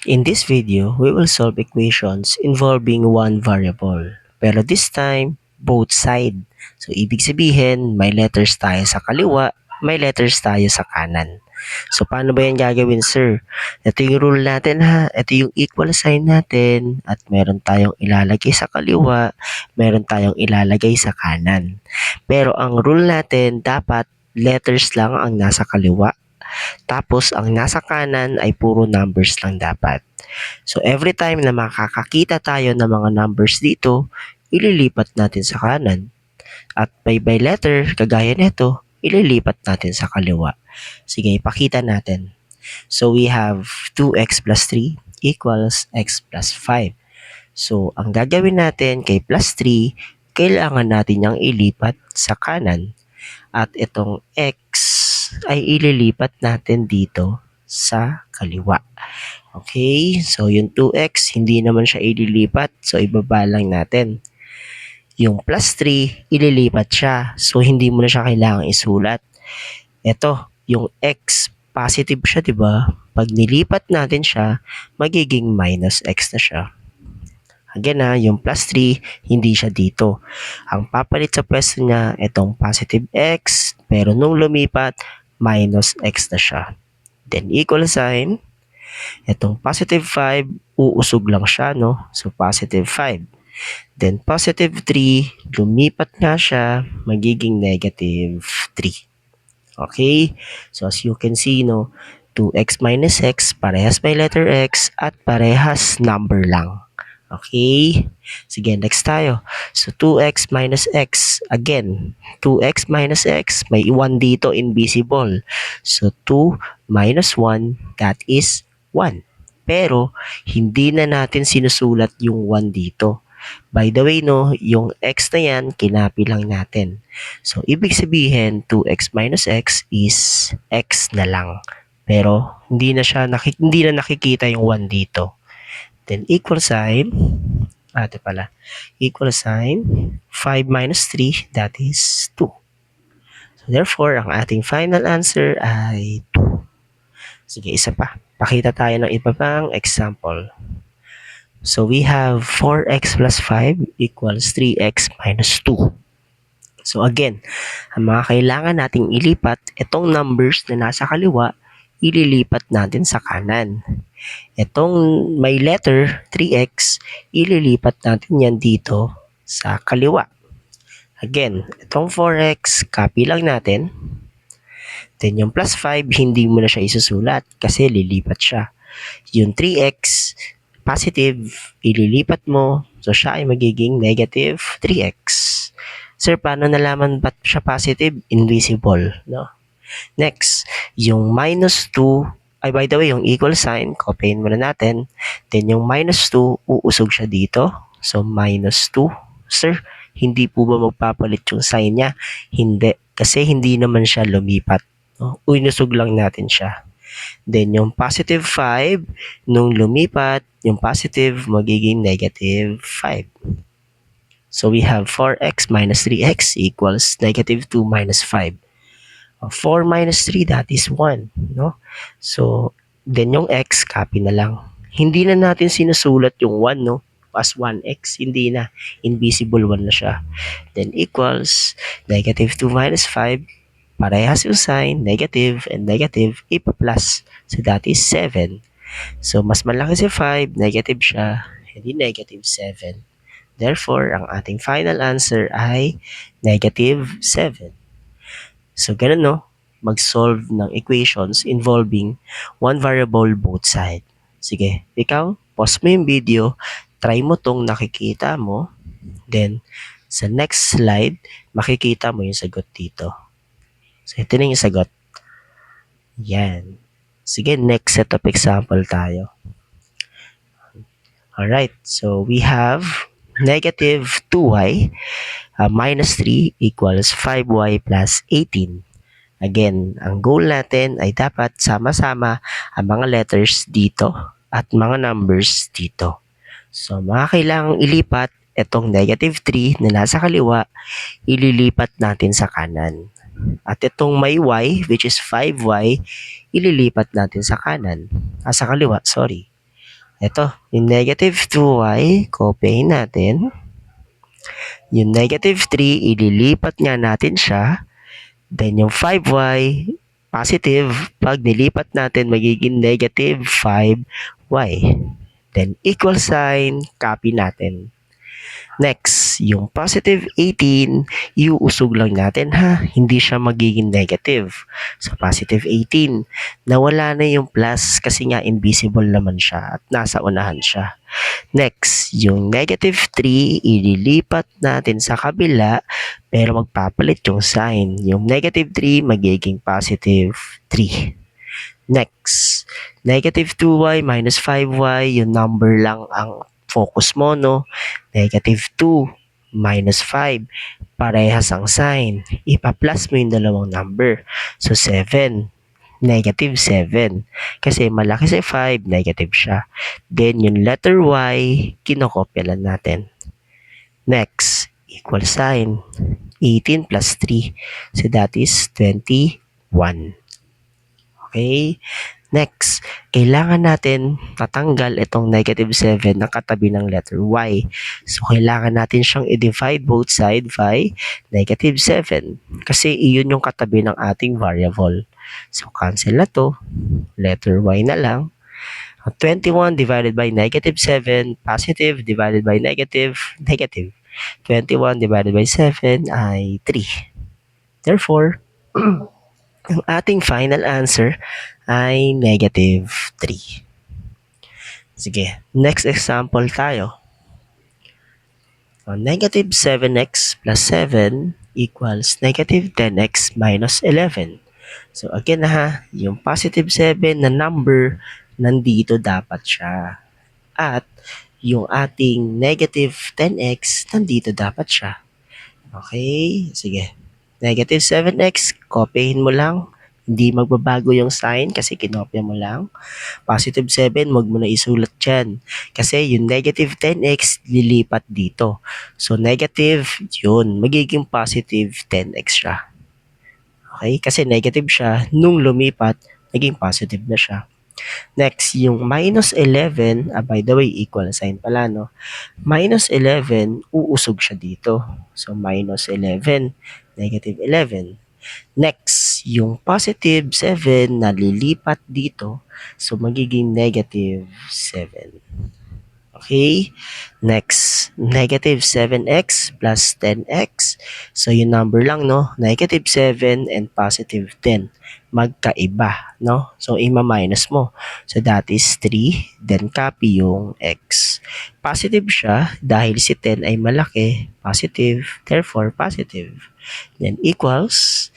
In this video, we will solve equations involving one variable. Pero this time, both side. So, ibig sabihin, may letters tayo sa kaliwa, may letters tayo sa kanan. So, paano ba yan gagawin, sir? Ito yung rule natin, ha? Ito yung equal sign natin. At meron tayong ilalagay sa kaliwa, meron tayong ilalagay sa kanan. Pero ang rule natin, dapat letters lang ang nasa kaliwa. Tapos, ang nasa kanan ay puro numbers lang dapat. So, every time na makakakita tayo ng mga numbers dito, ililipat natin sa kanan. At by letter, kagaya nito, ililipat natin sa kaliwa. Sige, ipakita natin. So, we have 2x plus 3 equals x plus 5. So, ang gagawin natin kay plus 3, kailangan natin niyang ilipat sa kanan. At itong x ay ililipat natin dito sa kaliwa. Okay, so yung 2x, hindi naman siya ililipat. So, ibaba lang natin. Yung plus 3, ililipat siya. So, hindi mo na siya kailangang isulat. Ito, yung x, positive siya, di ba? Pag nilipat natin siya, magiging minus x na siya. Again yung plus 3, hindi siya dito. Ang papalit sa pwesto niya, itong positive x, pero nung lumipat, minus x na siya. Then, equal sign. Itong positive 5, uusog lang siya, no? So, positive 5. Then, positive 3, lumipat nga siya, magiging negative 3. Okay? So, as you can see, no, 2x minus x, parehas may letter x, at parehas number lang. Okay? Sige, next tayo. So, 2x minus x. Again, 2x minus x, may 1 dito, invisible. So, 2 minus 1, that is 1. Pero, hindi na natin sinusulat yung 1 dito. By the way, no, yung x na yan, kinapi lang natin. So, ibig sabihin, 2x minus x is x na lang. Pero, hindi na nakikita yung 1 dito. Then, equal sign, equal sign, 5 minus 3, that is 2. So, therefore, ang ating final answer ay 2. Sige, isa pa. Pakita tayo ng iba pang example. So, we have 4x plus 5 equals 3x minus 2. So, again, ang mga kailangan nating ilipat, itong numbers na nasa kaliwa, ililipat natin sa kanan. Itong may letter 3x, ililipat natin yan dito sa kaliwa. Again, itong 4x, copy lang natin. Then yung plus 5, hindi mo na siya isusulat kasi lilipat siya. Yung 3x, positive, ililipat mo. So, siya ay magiging negative 3x. Sir, paano nalaman ba't siya positive? Invisible, no? Next, yung minus 2, ay by the way, yung equal sign, copyin muna natin. Then yung minus 2, uusog siya dito. So, minus 2. Sir, hindi po ba magpapalit yung sign niya? Hindi, kasi hindi naman siya lumipat. No? Inusog lang natin siya. Then, yung positive 5, nung lumipat, yung positive magiging negative 5. So, we have 4x minus 3x equals negative 2 minus 5. 4 minus 3, that is 1. No? So, then yung x, copy na lang. Hindi na natin sinusulat yung 1, no? As 1x, hindi na. Invisible 1 na siya. Then equals negative 2 minus 5. Parehas yung sign, negative and negative, ipa-plus. So, that is 7. So, mas malaki si 5, negative siya, hindi negative 7. Therefore, ang ating final answer ay negative 7. So, ganun, no? Mag-solve ng equations involving one variable both side. Sige, ikaw, pause mo yung video, try mo tong nakikita mo, then, sa next slide, makikita mo yung sagot dito. So, ito na yung sagot. Yan. Sige, next set of example tayo. Alright, so we have negative 2y minus 3 equals 5y plus 18. Again, ang goal natin ay dapat sama-sama ang mga letters dito at mga numbers dito. So, mga kailangang ilipat, itong negative 3 na nasa kaliwa, ililipat natin sa kanan. At itong may y, which is 5y, ililipat natin sa kanan. Sa kaliwa, sorry. Ito, yung negative 2y, copyahin natin. Yung negative 3, ililipat nga natin siya. Then yung 5y, positive, pag nilipat natin, magiging negative 5y. Then equal sign, copy natin. Next, yung positive 18, iuusog lang natin ha, hindi siya magiging negative. So positive 18, nawala na yung plus kasi nga invisible naman siya at nasa unahan siya. Next, yung negative 3, ililipat natin sa kabila pero magpapalit yung sign. Yung negative 3 magiging positive 3. Next, negative 2y minus 5y, yung number lang ang focus mo, no? Negative 2 minus 5, parehas ang sign. Ipa-plus mo yung dalawang number. So, 7, negative 7. Kasi malaki si 5, negative siya. Then, yung letter y, kinokopya lang natin. Next, equal sign. 18 plus 3. So, that is 21. Okay? Next, kailangan natin tatanggal itong negative 7 ng katabi ng letter y. So, kailangan natin siyang i-divide both side by negative 7 kasi iyon yung katabi ng ating variable. So, cancel na to. Letter y na lang. 21 divided by negative 7, positive divided by negative, negative. 21 divided by 7 ay 3. Therefore, ang ating final answer ay negative 3. Sige, next example tayo. Negative 7x plus 7 equals negative 10x minus 11. So again ha, yung positive 7 na number, nandito dapat siya. At yung ating negative 10x, nandito dapat siya. Okay, sige. Negative 7x, copyhin mo lang. Hindi magbabago yung sign kasi kinopya mo lang. Positive 7, wag mo na isulat dyan. Kasi yung negative 10x, lilipat dito. So, negative, yun, magiging positive 10x siya. Okay? Kasi negative siya, nung lumipat, naging positive na siya. Next, yung minus 11, by the way, equal sign pala, no? Minus 11, uusog siya dito. So, minus 11, negative 11. Next, yung positive 7 na lilipat dito, so magiging negative 7. Okay? Next, negative 7x plus 10x. So, yung number lang, no? Negative 7 and positive 10. Magkaiba, no? So, ima-minus mo. So, that is 3. Then, copy yung x. Positive siya dahil si 10 ay malaki. Positive. Therefore, positive. Then, equals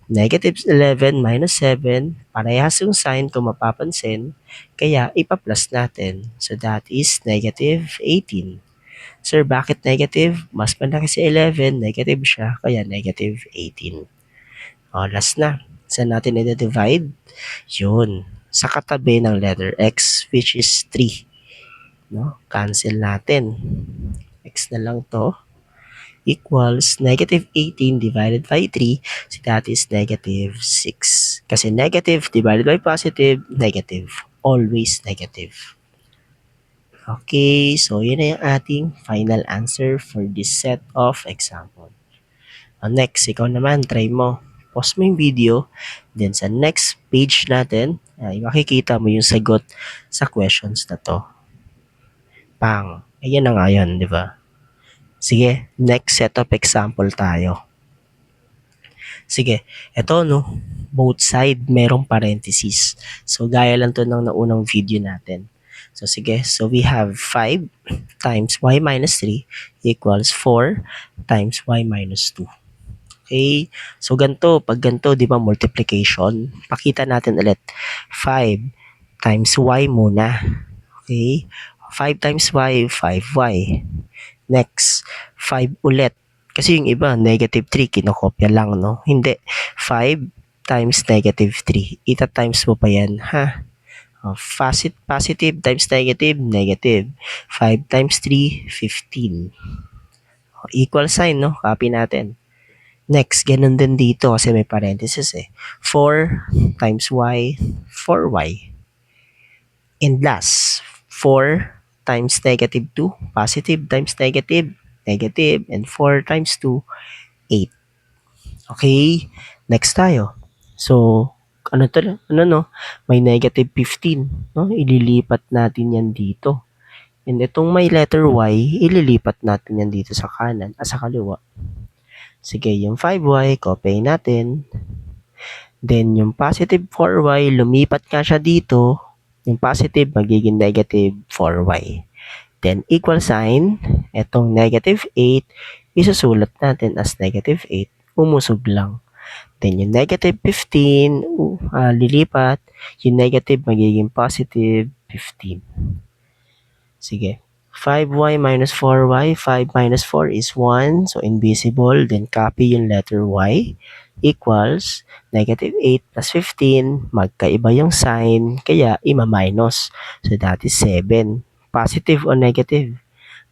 negative 11 minus 7. Parehas yung sign kung mapapansin. Kaya, ipa-plus natin. So, that is negative 18. Sir, bakit negative? Mas malaki si 11, negative siya, kaya negative 18. O, last na. Saan natin i-divide? Yun. Sa katabi ng letter X, which is 3. No? Cancel natin. X na lang to. Equals negative 18 divided by 3. So, that is negative 6. Kasi negative divided by positive, negative. Always negative. Okay, so yun na yung ating final answer for this set of example. Next, ikaw naman, try mo. Pause mo yung video, then sa next page natin, ay makikita mo yung sagot sa questions na to. Pang, ayan na nga yun, di ba? Sige, next set of example tayo. Sige, eto no, both side merong parenthesis. So, gaya lang to ng naunang video natin. So, sige, so we have 5 times y minus 3 equals 4 times y minus 2. Okay, so ganito, pag ganito, di ba, multiplication, pakita natin ulit, 5 times y muna. Okay, 5 times y, 5y. Next, 5 ulit. Kasi yung iba, negative 3, kinokopya lang, no? Hindi. 5 times negative 3. Ita times mo pa yan, ha? Positive times negative, negative. 5 times 3, 15. Equal sign, no? Copy natin. Next, ganun din dito kasi may parenthesis eh. 4 times y, 4y. And last, 4 times negative 2, positive times negative, negative, and 4 times 2, 8. Okay, next tayo. So, ano to? Ano no? May negative 15, no? Ililipat natin yan dito. And itong may letter Y, ililipat natin yan dito sa kanan, sa kaliwa. Sige, yung 5Y, copy natin. Then, yung positive 4Y, lumipat nga siya dito. Yung positive, magiging negative 4Y. Then, equal sign, itong negative 8, isusulat natin as negative 8. Umusog lang. Then, yung negative 15, lilipat. Yung negative, magiging positive 15. Sige. 5y minus 4y. 5 minus 4 is 1. So, invisible. Then, copy yung letter y. Equals negative 8 plus 15. Magkaiba yung sign. Kaya, ima-minus. So, that is 7. Positive o negative?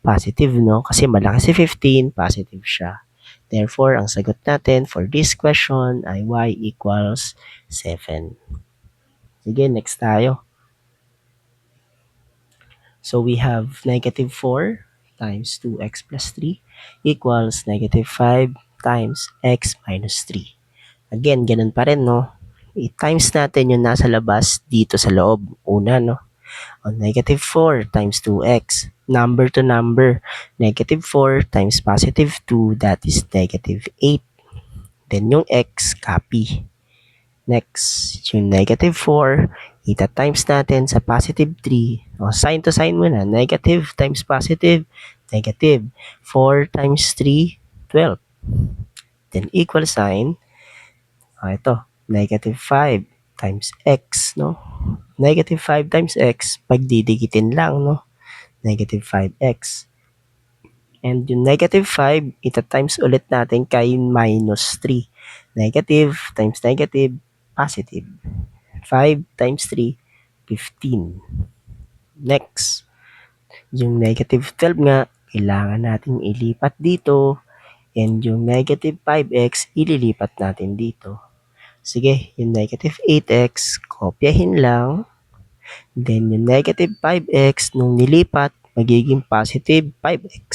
Positive, no? Kasi malaki si 15. Positive siya. Therefore, ang sagot natin for this question ay y equals 7. Sige, next tayo. So we have negative 4 times 2x plus 3 equals negative 5 times x minus 3. Again, ganun pa rin, no? I-times natin yung nasa labas dito sa loob. Una, no? O, negative 4 times 2x. Number to number. Negative 4 times positive 2, that is negative 8. Then yung x, copy. Next, yung negative 4, ita-times natin sa positive 3. O, sign to sign muna. Negative times positive, negative. 4 times 3, 12. Then, equal sign. O, ito, negative 5 times x, no? Negative 5 times x, pagdidikitin lang, no? Negative 5x. And yung negative 5, ita-times ulit natin kay minus 3. Negative times negative, positive. 5 times 3, 15. Next, yung negative 12 nga, kailangan natin ilipat dito. And yung negative 5x, ililipat natin dito. Sige, yung negative 8x, kopyahin lang. Then, yung negative 5x, nung nilipat, magiging positive 5x.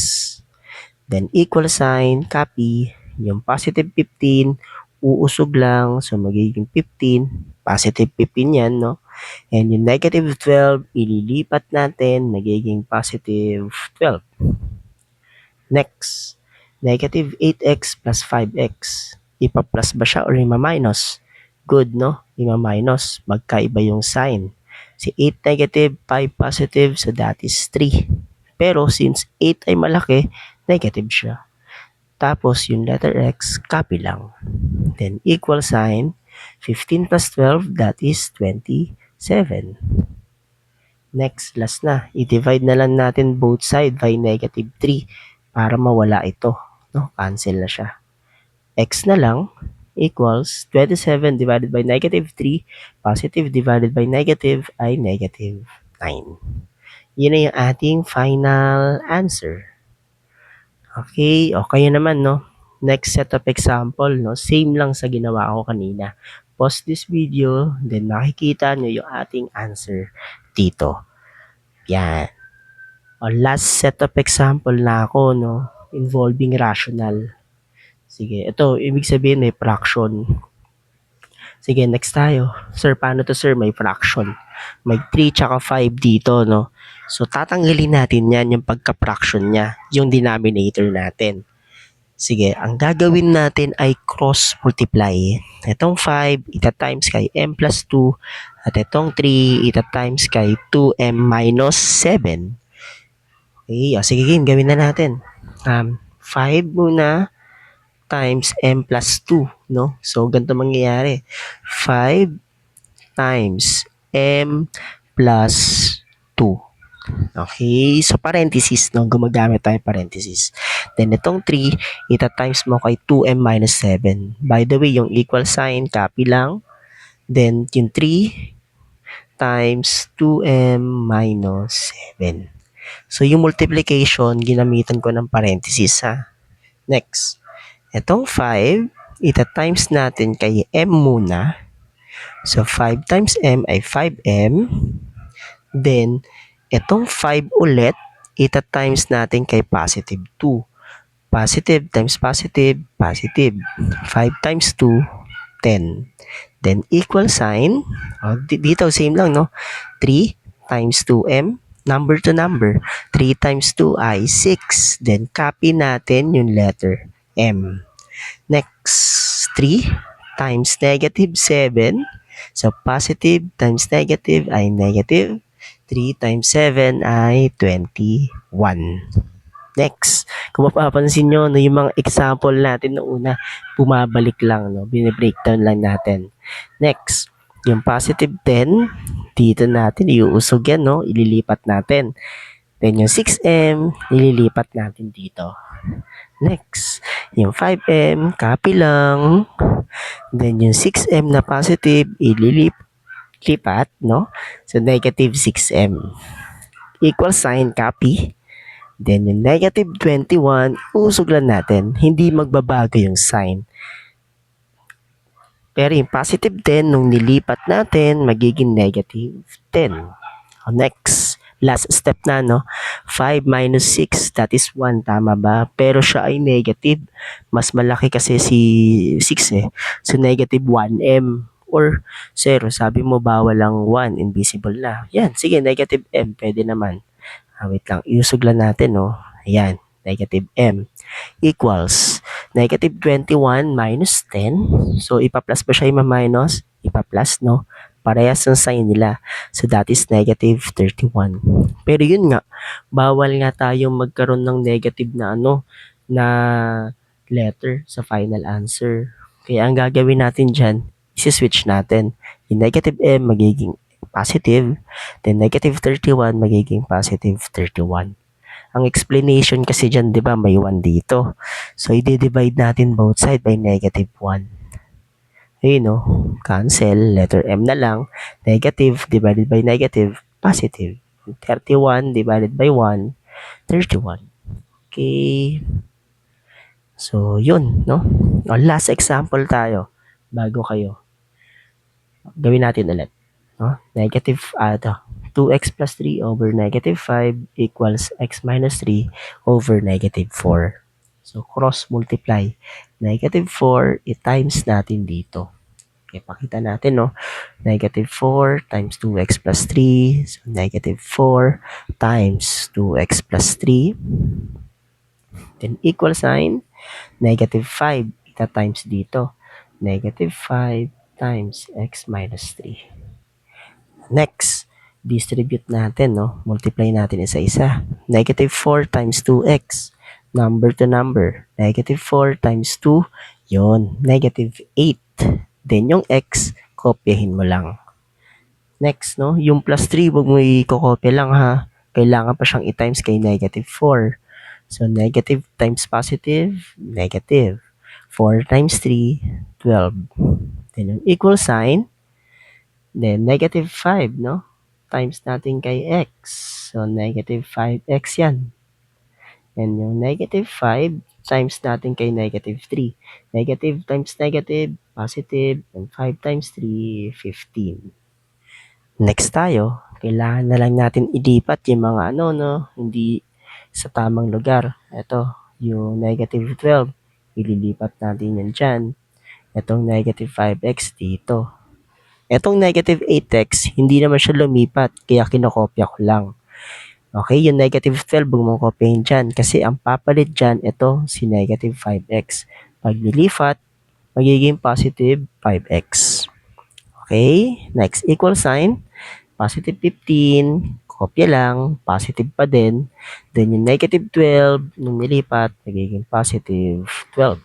Then, equal sign, copy. Yung positive 15, uusog lang. So, magiging 15. Positive 15 yan, no? And yung negative 12, ililipat natin, magiging positive 12. Next, negative 8x plus 5x. Ipa-plus ba siya or ima-minus? Good, no? Ima-minus. Magkaiba yung sign. Si 8 negative, 5 positive, so that is 3. Pero since 8 ay malaki, negative siya. Tapos yung letter x, copy lang. Then equal sign, 15 plus 12, that is 27. Next, last na. I-divide na lang natin both side by negative 3 para mawala ito. No? Cancel na siya. X na lang equals 27 divided by negative 3. Positive divided by negative ay negative 9. Yun na yung ating final answer. Okay, o kayo naman, no? Next set of example, no? Same lang sa ginawa ko kanina. Pause this video, then makikita nyo yung ating answer dito. Yan. O, last set of example na ako, no? Involving rational. Sige, ito, ibig sabihin may fraction. Sige, next tayo. Sir, paano to sir? May fraction. May 3 tsaka 5 dito, no? So, tatanggalin natin yan, yung pagka-fraction niya, yung denominator natin. Sige, ang gagawin natin ay cross multiply. Itong 5, ita-times kay m plus 2. At itong 3, ita-times kay 2m minus 7. Okay, o sige, gawin na natin. 5 muna times m plus 2, no? So, ganito mangyayari. 5 times m plus 2. Okay, so parenthesis, no? Gumagamit tayo parenthesis. Then, itong 3, ita-times mo kay 2m minus 7. By the way, yung equal sign, copy lang. Then, yung 3 times 2m minus 7. So, yung multiplication, ginamitan ko ng parenthesis, ha? Next, itong 5, ita-times natin kay m muna. So, 5 times m ay 5m. Then, Itong 5 ulit, ita-times natin kay positive 2. Positive times positive, positive. 5 times 2, 10. Then equal sign, dito same lang, no? 3 times 2m, number to number. 3 times 2 ay 6. Then copy natin yung letter M. Next, 3 times negative 7. So, positive times negative ay negative. 3 times 7 ay 21. Next, kung mapapansin nyo, no, yung mga example natin noong una, bumabalik lang, no? Bine-breakdown lang natin. Next, yung positive 10, dito natin, iuusog yan, no? Ililipat natin. Then yung 6m, ililipat natin dito. Next, yung 5m, copy lang. Then yung 6m na positive, ililipat, no? So, negative 6m. Equal sign, copy. Then yung negative 21, usog lang natin. Hindi magbabago yung sign. Pero yung positive 10, nung nilipat natin, magiging negative 10. Next, last step na, no? 5 minus 6, that is 1, tama ba? Pero siya ay negative. Mas malaki kasi si 6 eh. So, negative 1m or 0. Sabi mo, bawal lang 1, invisible na. Yan, sige, negative m, pwede naman. Wait lang, iusog lang natin, no? Ayan, negative m equals negative 21 minus 10. So, ipa-plus ba siya yung minus? Ipa-plus, no? Parehas ang sign nila. So, that is negative 31. Pero yun nga, bawal nga tayong magkaroon ng negative na na letter sa final answer. Kaya ang gagawin natin dyan, isi-switch natin. Yung negative m magiging positive, then negative 31 magiging positive 31. Ang explanation kasi dyan, di ba, may 1 dito. So, i-divide natin both side by negative 1. Ayun, no? Cancel. Letter M na lang. Negative divided by negative, positive. 31 divided by 1, 31. Okay. So, yun, no? O, last example tayo bago kayo. Gawin natin ulit. No? Negative, 2x plus 3 over negative 5 equals x minus 3 over negative 4. So, cross multiply. Negative 4, i-times natin dito. Okay, pakita natin, no? Negative 4 times 2x plus 3. So, negative 4 times 2x plus 3. Then, equal sign. Negative 5, ita-times dito. Negative 5 times x minus 3. Next, distribute natin, no? Multiply natin isa-isa. Negative 4 times 2x. Number to number. Negative 4 times 2, yun, negative 8. Then yung x, kopyahin mo lang. Next, no? Yung plus 3, huwag mo i-kopya lang, ha? Kailangan pa siyang i-times kay negative 4. So, negative times positive, negative. 4 times 3, 12. Then yung equal sign, then negative 5, no? Times natin kay x. So, negative 5x yan. And yung negative 5 times natin kay negative 3. Negative times negative, positive. And 5 times 3, 15. Next tayo, kailangan na lang natin ilipat yung mga hindi sa tamang lugar. Ito, yung negative 12. Ililipat natin yan dyan. Itong negative 5x dito. Itong negative 8x, hindi naman siya lumipat, kaya kinokopya ko lang. Okay, yung negative 12, huwag mong kopyahin dyan. Kasi ang papalit dyan, ito, si negative 5x. Pag nilipat, magiging positive 5x. Okay, next, equal sign. Positive 15, kopya lang, positive pa din. Then yung negative 12, nung nilipat, magiging positive 12.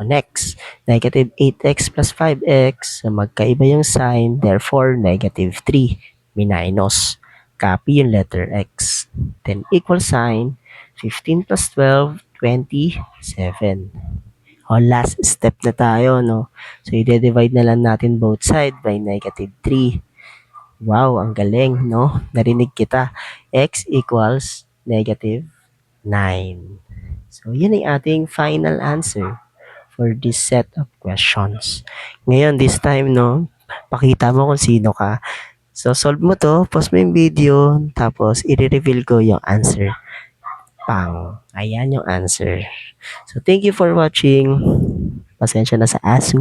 Next, negative 8x plus 5x, so magkaiba yung sign, therefore negative 3, minus. Copy yung letter x. Then equal sign, 15 plus 12, 27. Last step na tayo, no? So, i-divide na lang natin both side by negative 3. Wow, ang galing, no? Narinig kita. X equals negative 9. So, yun ang ating final answer for this set of questions. Ngayon, this time, no, pakita mo kung sino ka. So, solve mo to, pause mo yung video, tapos i-reveal ko yung answer. Pang. Ayan yung answer. So, thank you for watching. Pasensya na sa asu.